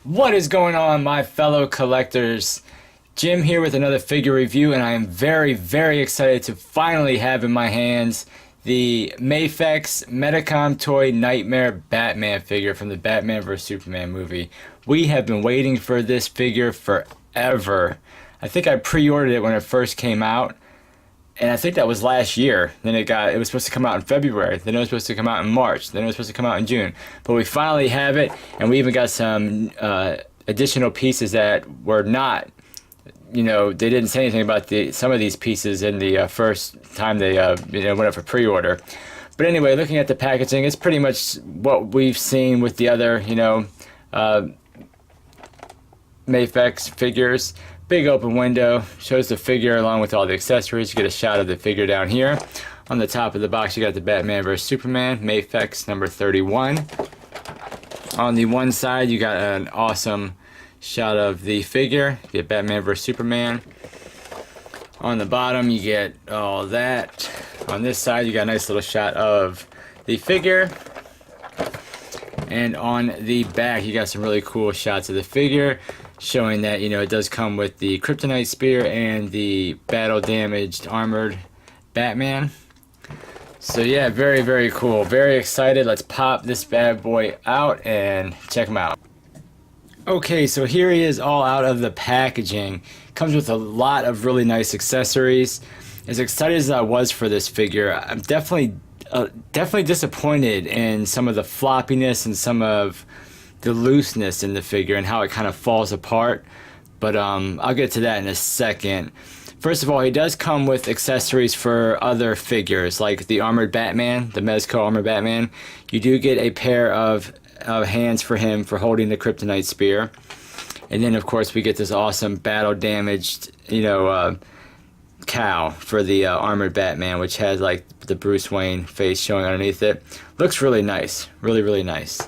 What is going on, my fellow collectors? Jim here with another figure review, and I am very excited to finally have in my hands the Mafex Medicom toy Nightmare Batman figure from the Batman vs Superman movie. We have been waiting for this figure forever. I think I pre-ordered it when it first came out, and I think that was last year. Then it was supposed to come out in February. Then it was supposed to come out in March. Then it was supposed to come out in June. But we finally have it, and we even got some additional pieces that were not, they didn't say anything about some of these pieces in the first time they went up for pre-order. But anyway, looking at the packaging, it's pretty much what we've seen with the other, Mafex figures. Big open window, shows the figure along with all the accessories. You get a shot of the figure down here. On the top of the box, you got the Batman vs Superman, Mafex number 31. On the one side, you got an awesome shot of the figure. You get Batman vs Superman. On the bottom, you get all that. On this side, you got a nice little shot of the figure. And on the back, you got some really cool shots of the figure, showing that, it does come with the kryptonite spear and the battle damaged armored Batman. So yeah, very cool. Very excited. Let's pop this bad boy out and check him out. Okay, so here he is all out of the packaging. Comes with a lot of really nice accessories. As excited as I was for this figure, I'm definitely disappointed in some of the floppiness and some of the looseness in the figure and how it kind of falls apart. But I'll get to that in a second. First of all, he does come with accessories for other figures, like the armored Batman, the Medicom armored Batman. You do get a pair of hands for him for holding the kryptonite spear. And then, of course, we get this awesome battle damaged, cowl for the armored Batman, which has like the Bruce Wayne face showing underneath it. Looks really nice, really nice.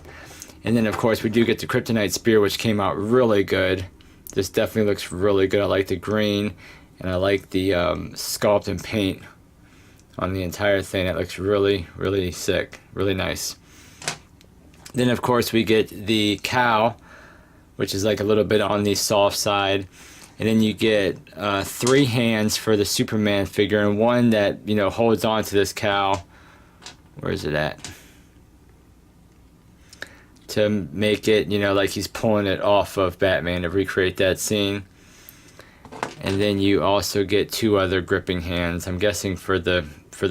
And then, of course, we do get the kryptonite spear, which came out really good. This definitely looks really good. I like the green, and I like the sculpt and paint on the entire thing. It looks really sick, really nice. Then, of course, we get the cowl, which is like a little bit on the soft side. And then you get 3 hands for the Superman figure, and one that, holds on to this cowl. Where is it at? To make it, like he's pulling it off of Batman to recreate that scene. And then you also get 2 other gripping hands. I'm guessing for the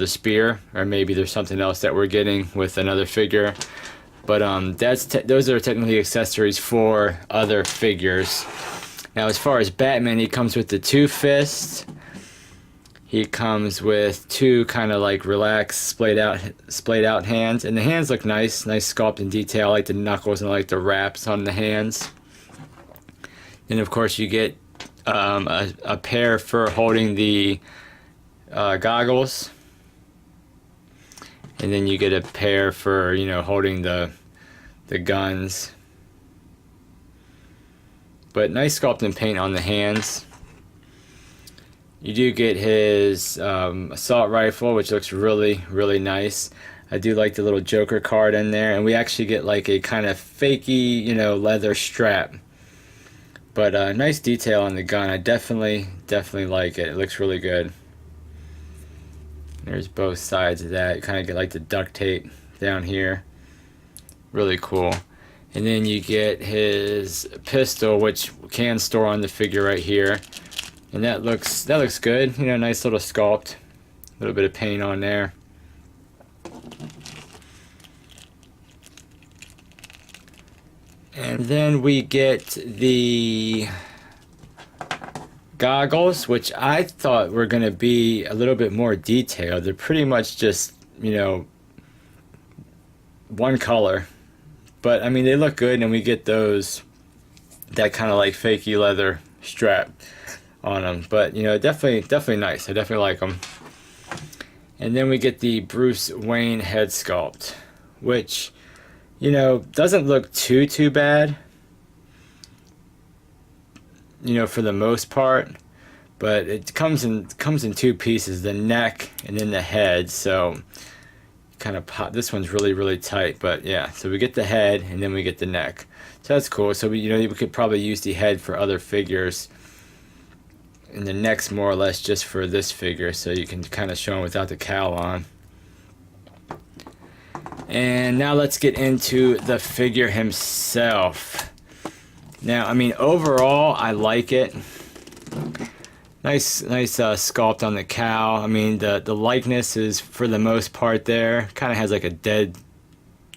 spear, or maybe there's something else that we're getting with another figure. But those are technically accessories for other figures. Now, as far as Batman, he comes with the 2 fists. He comes with 2 kind of like relaxed, splayed out hands, and the hands look nice sculpt and detail. I like the knuckles and I like the wraps on the hands. Then, of course, you get a pair for holding the goggles, and then you get a pair for holding the guns. But nice sculpt and paint on the hands. You do get his assault rifle, which looks really nice. I do like the little Joker card in there, and we actually get like a kind of fakey, leather strap. But nice detail on the gun. I definitely like it. It looks really good. There's both sides of that. You kind of get like the duct tape down here. Really cool. And then you get his pistol, which can store on the figure right here. And that looks good. Nice little sculpt. A little bit of paint on there. And then we get the goggles, which I thought were going to be a little bit more detailed. They're pretty much just, one color. But, I mean, they look good, and we get that kind of like fakey leather strap on them. But, definitely nice. I definitely like them. And then we get the Bruce Wayne head sculpt, which, doesn't look too bad, for the most part. But it comes in 2 pieces, the neck and then the head. So kind of pop. This one's really tight, but yeah. So we get the head and then we get the neck. So that's cool. So we could probably use the head for other figures, and the neck's more or less just for this figure, so you can kind of show him without the cowl on. And now let's get into the figure himself. Now, I mean, overall, I like it. Nice sculpt on the cowl. I mean, the likeness is for the most part there. Kind of has like a dead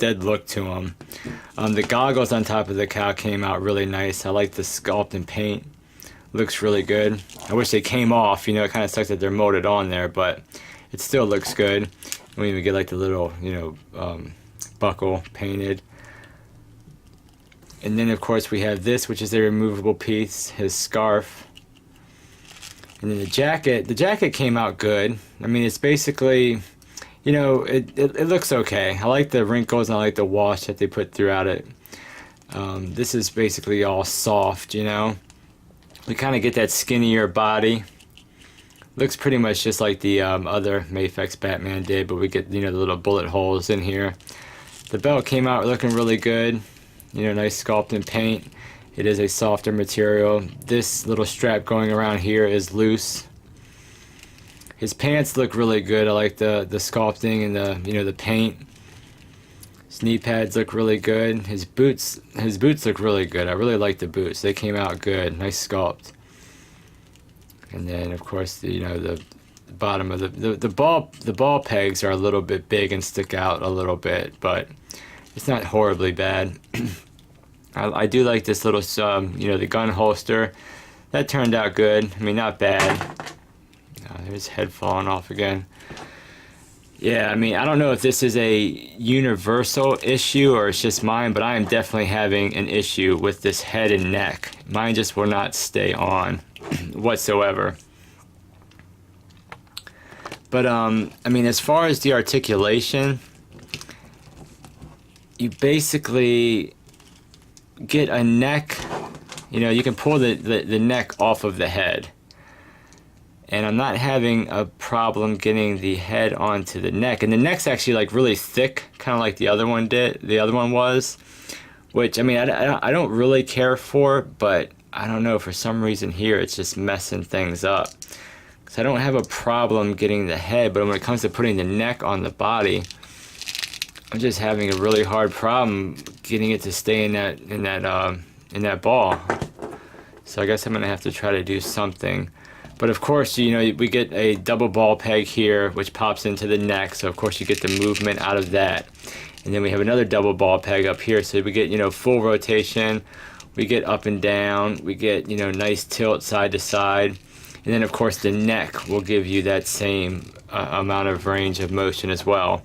look to him. The goggles on top of the cowl came out really nice. I like the sculpt and paint. Looks really good. I wish they came off. You know, it kind of sucks that they're molded on there, but it still looks good. We even get like the little, buckle painted. And then of course we have this, which is a removable piece, his scarf. And then the jacket came out good. I mean, it's basically, it looks okay. I like the wrinkles and I like the wash that they put throughout it. This is basically all soft, We kind of get that skinnier body. Looks pretty much just like the other Mafex Batman did, but we get, the little bullet holes in here. The belt came out looking really good. Nice sculpt and paint. It is a softer material. This little strap going around here is loose. His pants look really good. I like the sculpting and the paint. His knee pads look really good. His boots look really good. I really like the boots. They came out good. Nice sculpt. And then of course the bottom of the ball pegs are a little bit big and stick out a little bit, but it's not horribly bad. I do like this little the gun holster. That turned out good. I mean, not bad. There's head falling off again. Yeah, I mean, I don't know if this is a universal issue or it's just mine, but I am definitely having an issue with this head and neck. Mine just will not stay on whatsoever. But I mean, as far as the articulation, you basically get a neck, you can pull the neck off of the head. And I'm not having a problem getting the head onto the neck. And the neck's actually like really thick, kind of like the other one was. Which, I mean, I don't really care for, but I don't know, for some reason here it's just messing things up. Because I don't have a problem getting the head, but when it comes to putting the neck on the body, I'm just having a really hard problem getting it to stay in that ball. So I guess I'm gonna have to try to do something. But of course, we get a double ball peg here, which pops into the neck. So of course you get the movement out of that. And then we have another double ball peg up here. So we get, full rotation. We get up and down. We get, nice tilt side to side. And then of course the neck will give you that same amount of range of motion as well.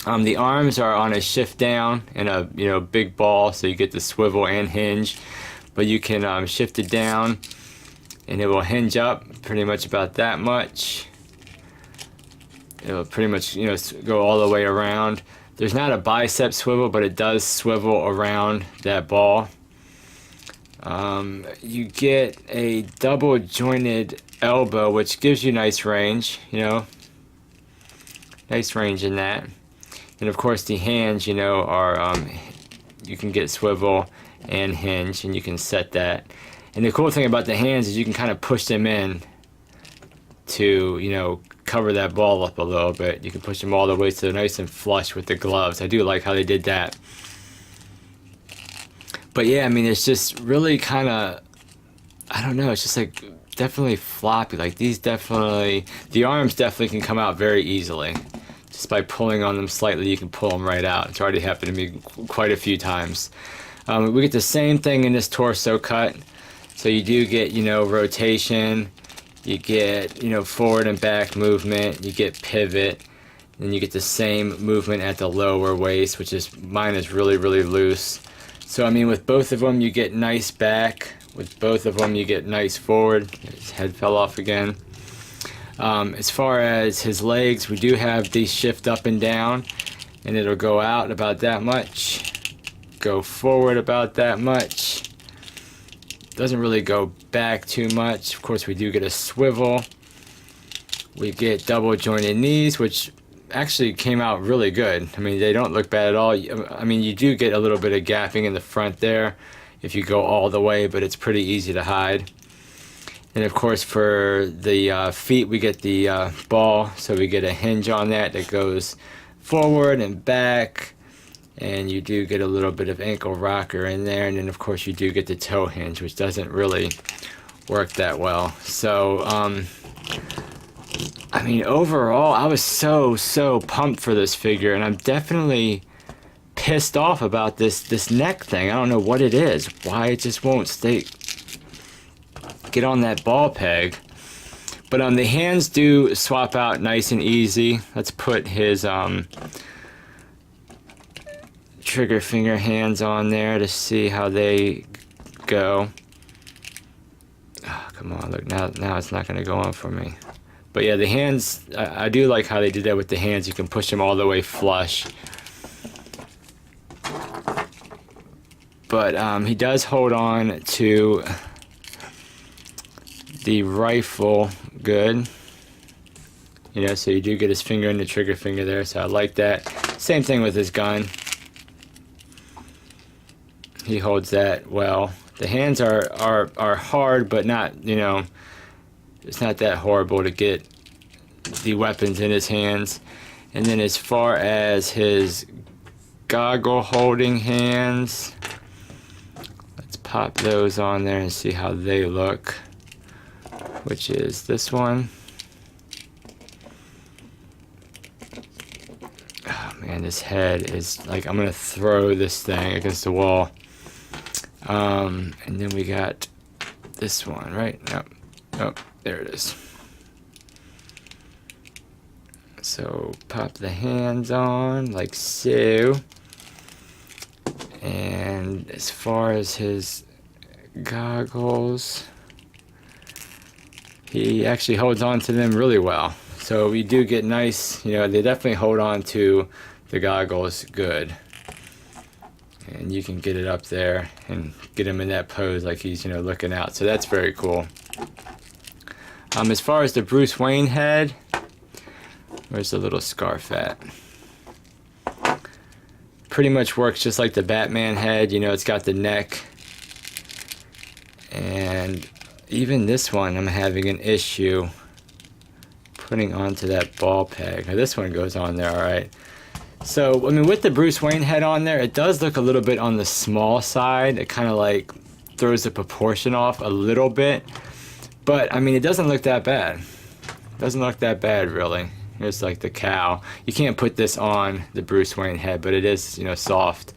The arms are on a shift down and a big ball, so you get the swivel and hinge. But you can shift it down and it will hinge up pretty much about that much. It'll pretty much go all the way around. There's not a bicep swivel, but it does swivel around that ball. You get a double jointed elbow, which gives you nice range, nice range in that. And of course the hands, are you can get swivel and hinge, and you can set that. And the cool thing about the hands is you can kind of push them in to, cover that ball up a little bit. You can push them all the way so they're nice and flush with the gloves. I do like how they did that. But yeah, I mean, it's just really kind of, I don't know, it's just like definitely floppy. Like the arms definitely can come out very easily. Just by pulling on them slightly, you can pull them right out. It's already happened to me quite a few times. We get the same thing in this torso cut. So you do get, rotation, you get, forward and back movement, you get pivot, and you get the same movement at the lower waist, which is, mine is really, really loose. So, I mean, with both of them, you get nice back. With both of them, you get nice forward. His head fell off again. As far as his legs, we do have these shift up and down, and it'll go out about that much, go forward about that much. Doesn't really go back too much. Of course, we do get a swivel. We get double jointed knees, which actually came out really good. I mean, they don't look bad at all. I mean, you do get a little bit of gapping in the front there if you go all the way, but it's pretty easy to hide. And of course, for the feet, we get the ball, so we get a hinge on that goes forward and back, and you do get a little bit of ankle rocker in there, and then of course you do get the toe hinge, which doesn't really work that well. So I mean, overall, I was so pumped for this figure, and I'm definitely pissed off about this neck thing. I don't know what it is, why it just won't get on that ball peg. But the hands do swap out nice and easy. Let's put his trigger finger hands on there to see how they go. Oh, come on, look, now it's not gonna go on for me. But yeah, the hands, I do like how they did that with the hands. You can push them all the way flush. But he does hold on to the rifle good. You know, so you do get his finger in the trigger finger there, so I like that. Same thing with his gun. He holds that well. The hands are hard, but not, you know, it's not that horrible to get the weapons in his hands. And then as far as his goggle holding hands, let's pop those on there and see how they look, which is this one. Oh man, this head is like, I'm gonna throw this thing against the wall. And then we got this one, right? Nope, there it is. So pop the hands on like so. And as far as his goggles, he actually holds on to them really well. So we do get nice, you know, they definitely hold on to the goggles good. And you can get it up there and get him in that pose like he's, you know, looking out. So that's very cool. As far as the Bruce Wayne head, where's the little scarf at? Pretty much works just like the Batman head. You know, it's got the neck. And even this one, I'm having an issue putting onto that ball peg. Now, this one goes on there, all right. So, I mean, with the Bruce Wayne head on there, it does look a little bit on the small side. It kind of like throws the proportion off a little bit. But, I mean, it doesn't look that bad. It doesn't look that bad, really. Here's like the cow. You can't put this on the Bruce Wayne head, but it is, you know, soft.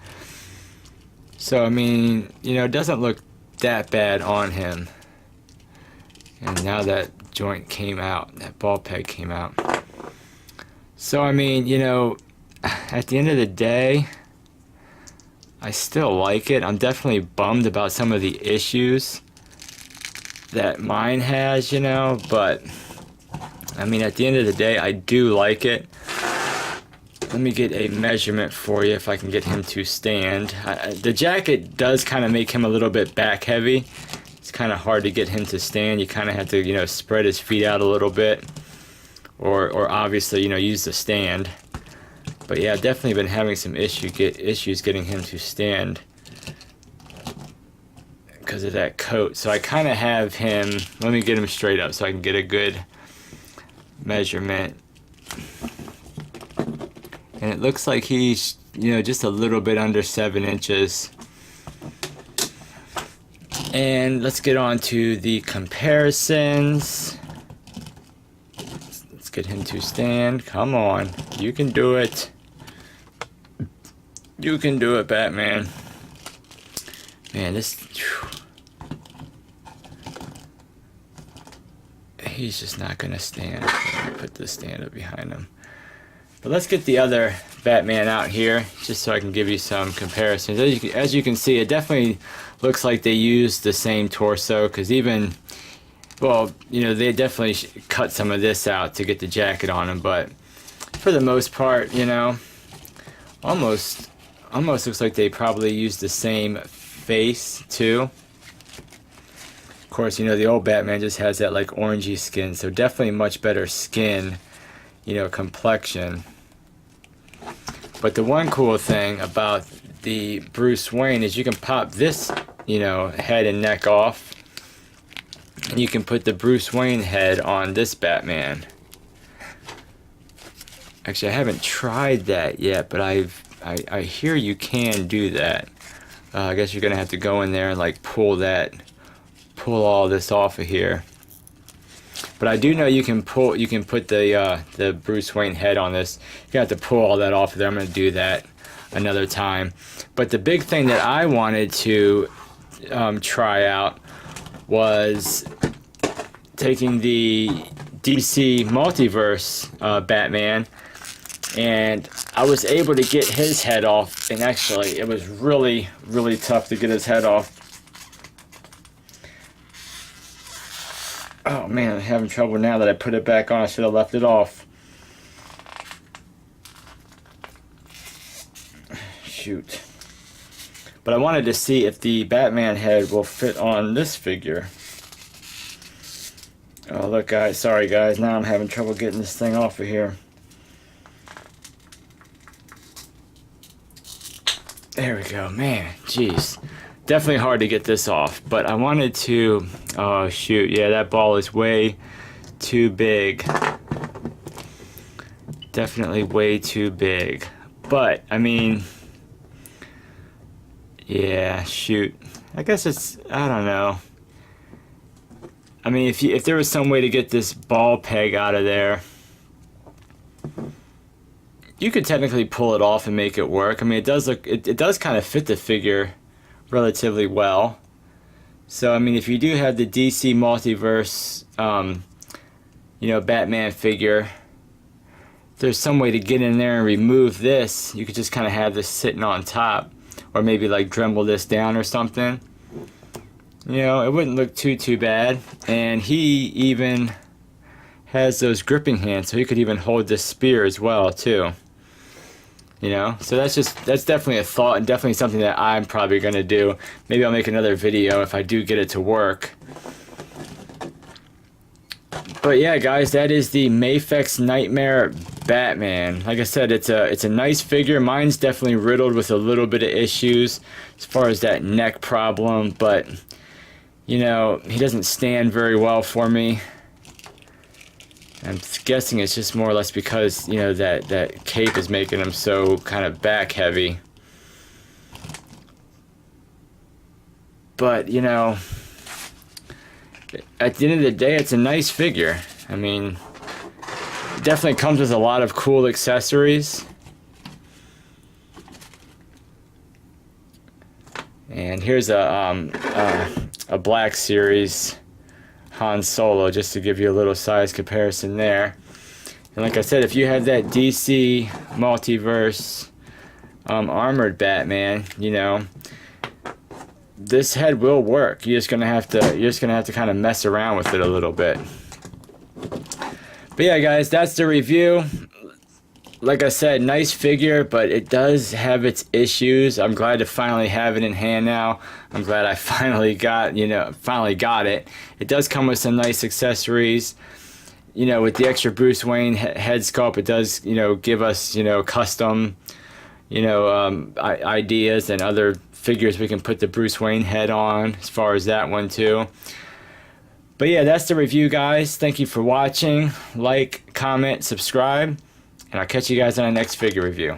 So, I mean, you know, it doesn't look that bad on him. And now that joint came out, that ball peg came out. So, I mean, you know, at the end of the day, I still like it. I'm definitely bummed about some of the issues that mine has, you know, but I mean, at the end of the day, I do like it. Let me get a measurement for you if I can get him to stand. The jacket does kind of make him a little bit back heavy. It's kind of hard to get him to stand. You kind of have to, you know, spread his feet out a little bit, or obviously, you know, use the stand. But yeah, I've definitely been having some issues getting him to stand because of that coat. So I kind of have him, let me get him straight up so I can get a good measurement. And it looks like he's, you know, just a little bit under 7 inches. And let's get on to the comparisons. Let's get him to stand. Come on, you can do it. You can do it, Batman. Man, this... Whew. He's just not gonna stand. Let me put the stand up behind him. But let's get the other Batman out here, just so I can give you some comparisons. As you can see, it definitely looks like they used the same torso, because even... Well, you know, they definitely cut some of this out to get the jacket on him, but for the most part, you know, almost looks like they probably used the same face too. Of course, you know, the old Batman just has that like orangey skin, so definitely much better skin, you know, complexion. But the one cool thing about the Bruce Wayne is you can pop this, you know, head and neck off, and you can put the Bruce Wayne head on this Batman. Actually, I haven't tried that yet, but I hear you can do that. I guess you're gonna have to go in there and like pull all this off of here. But I do know you can put the Bruce Wayne head on this. You have to pull all that off of there. I'm gonna do that another time. But the big thing that I wanted to try out was taking the DC Multiverse Batman, and I was able to get his head off, and actually it was really tough to get his head off. Oh man, I'm having trouble now that I put it back on. I should have left it off. Shoot. But I wanted to see if the Batman head will fit on this figure. Oh look guys, sorry guys, now I'm having trouble getting this thing off of here. There we go, man, jeez. Definitely hard to get this off, but I wanted to, oh shoot, yeah, that ball is way too big. Definitely way too big. But, I mean, yeah, shoot. I guess it's, I don't know. I mean, if there was some way to get this ball peg out of there, you could technically pull it off and make it work. I mean, it does look, it does kind of fit the figure relatively well. So I mean, if you do have the DC Multiverse you know, Batman figure, if there's some way to get in there and remove this, you could just kind of have this sitting on top, or maybe like Dremel this down or something. You know, it wouldn't look too bad. And he even has those gripping hands, so he could even hold this spear as well too. You know, so that's definitely a thought, and definitely something that I'm probably going to do. Maybe I'll make another video if I do get it to work. But yeah, guys, that is the Mafex Knightmare Batman. Like I said, it's a nice figure. Mine's definitely riddled with a little bit of issues as far as that neck problem, but you know, he doesn't stand very well for me. I'm guessing it's just more or less because, you know, that cape is making him so kind of back heavy. But, you know, at the end of the day, it's a nice figure. I mean, it definitely comes with a lot of cool accessories. And here's a Black Series Han Solo, just to give you a little size comparison there. And like I said, if you have that DC Multiverse armored Batman, you know, this head will work. You're just gonna have to kind of mess around with it a little bit. But yeah, guys, that's the review. Like I said, nice figure, but it does have its issues. I'm glad to finally have it in hand now. I'm glad I finally got it. It does come with some nice accessories. You know, with the extra Bruce Wayne head sculpt, it does, you know, give us, you know, custom, you know, ideas and other figures we can put the Bruce Wayne head on, as far as that one too. But yeah, that's the review, guys. Thank you for watching. Like, comment, subscribe. And I'll catch you guys on the next figure review.